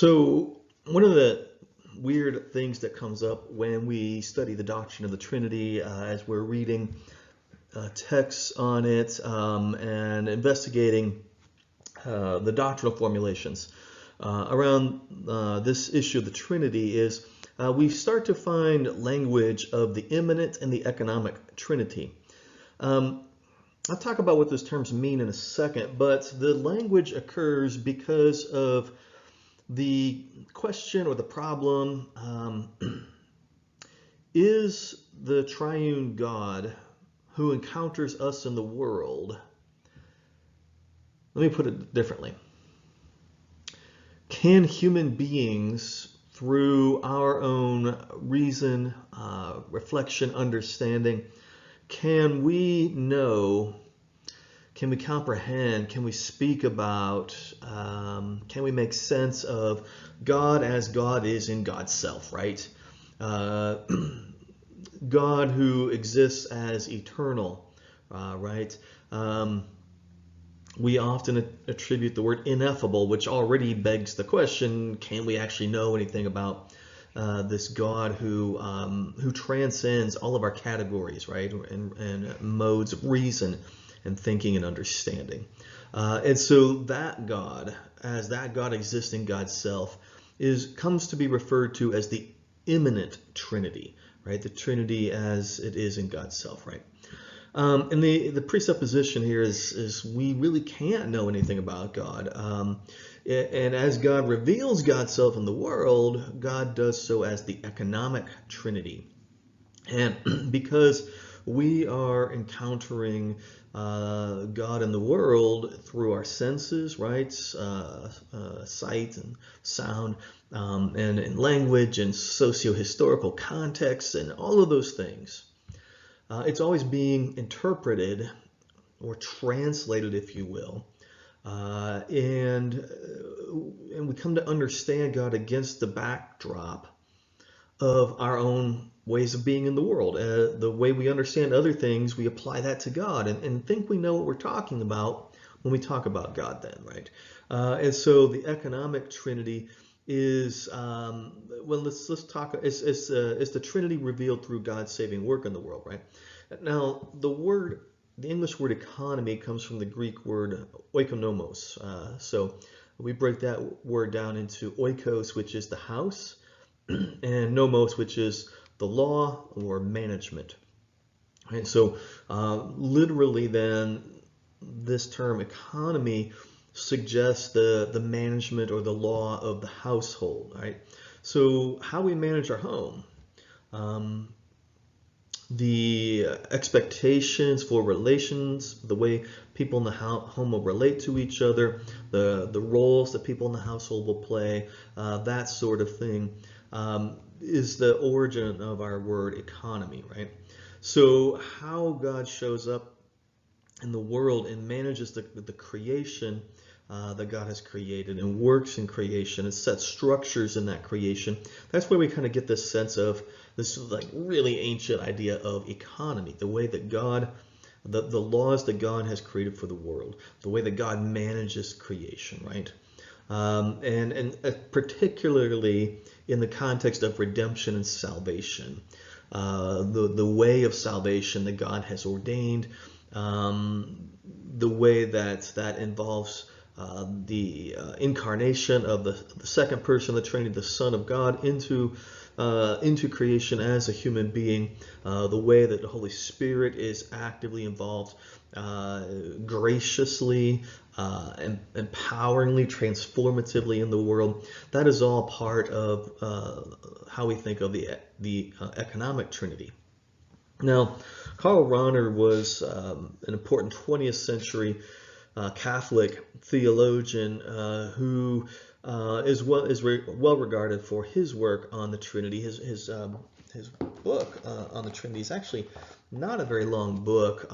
So one of the weird things that comes up when we study the doctrine of the Trinity, as we're reading texts on it and investigating the doctrinal formulations around this issue of the Trinity, is we start to find language of the immanent and the economic Trinity. I'll talk about what those terms mean in a second, but the language occurs because of the question or the problem, is the triune God who encounters us in the world, let me put it differently. Can human beings, through our own reason, reflection, understanding, can we know, can we comprehend, can we speak about, can we make sense of God as God is in God's self, right? God who exists as eternal, right? We often attribute the word ineffable, which already begs the question, can we actually know anything about this God who transcends all of our categories, right? And modes of reason and thinking and understanding. And so that God, as that God exists in God's self, comes to be referred to as the immanent Trinity, right? The Trinity as it is in God's self, right? And the presupposition here is we really can't know anything about God. And as God reveals God's self in the world, God does so as the economic Trinity. And because we are encountering God in the world through our senses, right? Sight and sound, and in language and socio-historical context and all of those things. It's always being interpreted or translated, if you will. And we come to understand God against the backdrop of our own ways of being in the world. The way we understand other things, we apply that to God and think we know what we're talking about when we talk about God then, right? And so the economic Trinity is, well, let's talk, it's the Trinity revealed through God's saving work in the world, right? Now, the English word economy comes from the Greek word oikonomos. So we break that word down into oikos, which is the house, and nomos, which is the law or management. Right? So literally then, this term economy suggests the management or the law of the household, right? So how we manage our home, the expectations for relations, the way people in the home will relate to each other, the roles that people in the household will play, that sort of thing, is the origin of our word economy, right? So how God shows up in the world and manages the creation that God has created and works in creation and sets structures in that creation. That's where we kind of get this sense of this like really ancient idea of economy, the way that God, the laws that God has created for the world, the way that God manages creation, right? And particularly in the context of redemption and salvation, the way of salvation that God has ordained, the way that involves the incarnation of the second person of the Trinity, the Son of God, into creation as a human being, the way that the Holy Spirit is actively involved, graciously, empoweringly, transformatively in the world. That is all part of how we think of the economic Trinity. Now, Karl Rahner was an important 20th century Catholic theologian who is well regarded for his work on the Trinity. His book on the Trinity is actually not a very long book.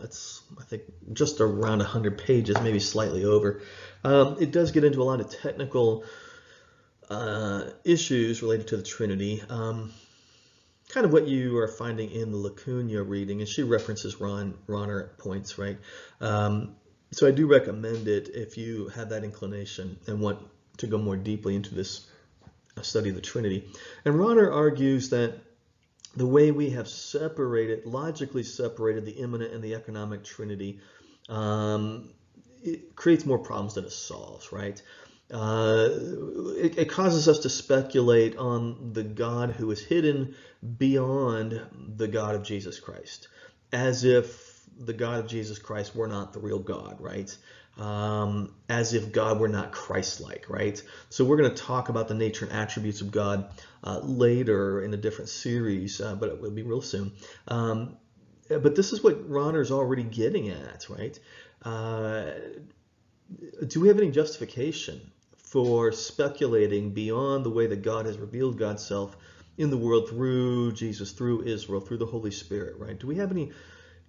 It's, I think, just around 100 pages, maybe slightly over. It does get into a lot of technical issues related to the Trinity. Kind of what you are finding in the Lacuna reading, and she references Rahner at points, right? So I do recommend it if you have that inclination and want to go more deeply into this study of the Trinity. And Rahner argues that the way we have logically separated the immanent and the economic Trinity, it creates more problems than it solves, right? It causes us to speculate on the God who is hidden beyond the God of Jesus Christ, as if the God of Jesus Christ were not the real God, right? As if God were not Christ-like, right? So we're going to talk about the nature and attributes of God later in a different series, but it will be real soon. But this is what Rahner's already getting at, right? Do we have any justification for speculating beyond the way that God has revealed God's self in the world through Jesus, through Israel, through the Holy Spirit, right? Do we have any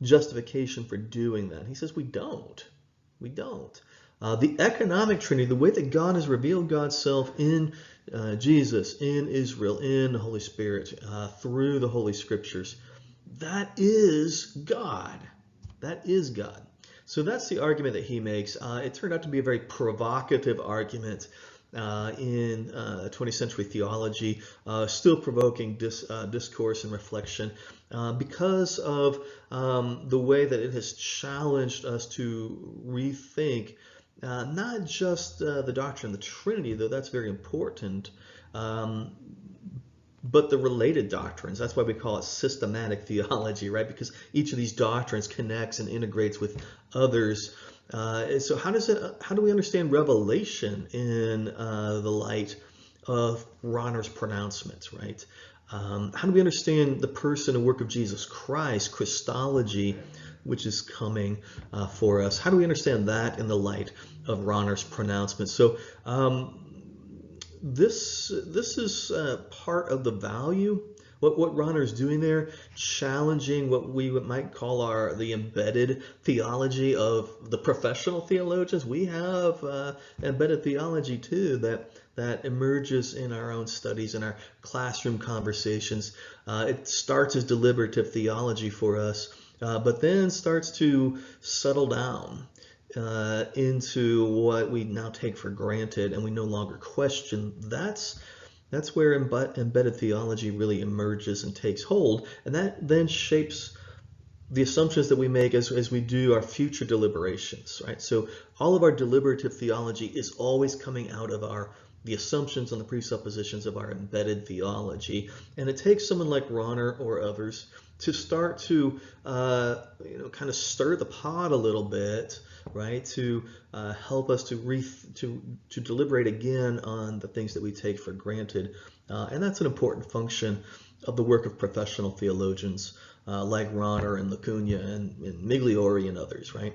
justification for doing that? He says we don't. We don't. The economic Trinity, the way that God has revealed God's self in Jesus, in Israel, in the Holy Spirit, through the Holy Scriptures, that is God. That is God. So that's the argument that he makes. It turned out to be a very provocative argument in 20th century theology, still provoking discourse and reflection because of the way that it has challenged us to rethink not just the doctrine of the Trinity, though that's very important, but the related doctrines. That's why we call it systematic theology, right? Because each of these doctrines connects and integrates with others. So how do we understand Revelation in the light of Rahner's pronouncements, right? How do we understand the person and work of Jesus Christ, Christology, which is coming for us? How do we understand that in the light of Rahner's pronouncements? So this is part of the value. What Rahner is doing there, challenging what we might call the embedded theology of the professional theologians. We have embedded theology too that emerges in our own studies, in our classroom conversations. It starts as deliberative theology for us, but then starts to settle down into what we now take for granted and we no longer question. That's where embedded theology really emerges and takes hold, and that then shapes the assumptions that we make as we do our future deliberations, right? So all of our deliberative theology is always coming out of the assumptions and the presuppositions of our embedded theology, and it takes someone like Rahner or others to start to kind of stir the pot a little bit, right? To help us to deliberate again on the things that we take for granted, and that's an important function of the work of professional theologians like Rahner and Lacuna and Migliore and others, right?